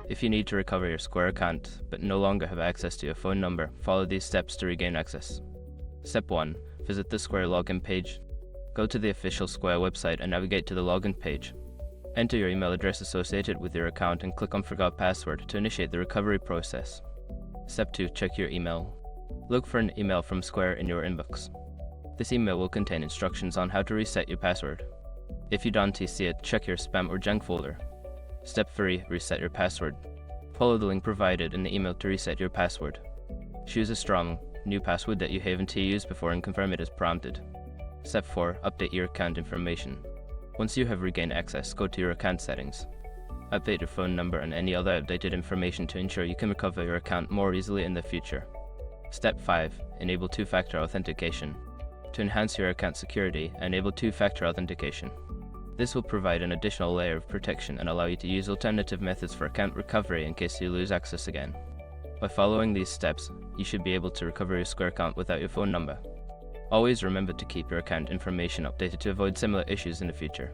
If you need to recover your Square account but no longer have access to your phone number, follow these steps to regain access. Step 1. Visit the Square login page. Go to the official Square website and navigate to the login page. Enter your email address associated with your account and click on Forgot Password to initiate the recovery process. Step 2. Check your email. Look for an email from Square in your inbox. This email will contain instructions on how to reset your password. If you don't see it, check your spam or junk folder. Step 3. Reset your password. Follow the link provided in the email to reset your password. Choose a strong, new password that you haven't used before and confirm it as prompted. Step 4. Update your account information. Once you have regained access, go to your account settings. Update your phone number and any other updated information to ensure you can recover your account more easily in the future. Step 5. Enable two-factor authentication. To enhance your account security, enable two-factor authentication. This will provide an additional layer of protection and allow you to use alternative methods for account recovery in case you lose access again. By following these steps, you should be able to recover your Square account without your phone number. Always remember to keep your account information updated to avoid similar issues in the future.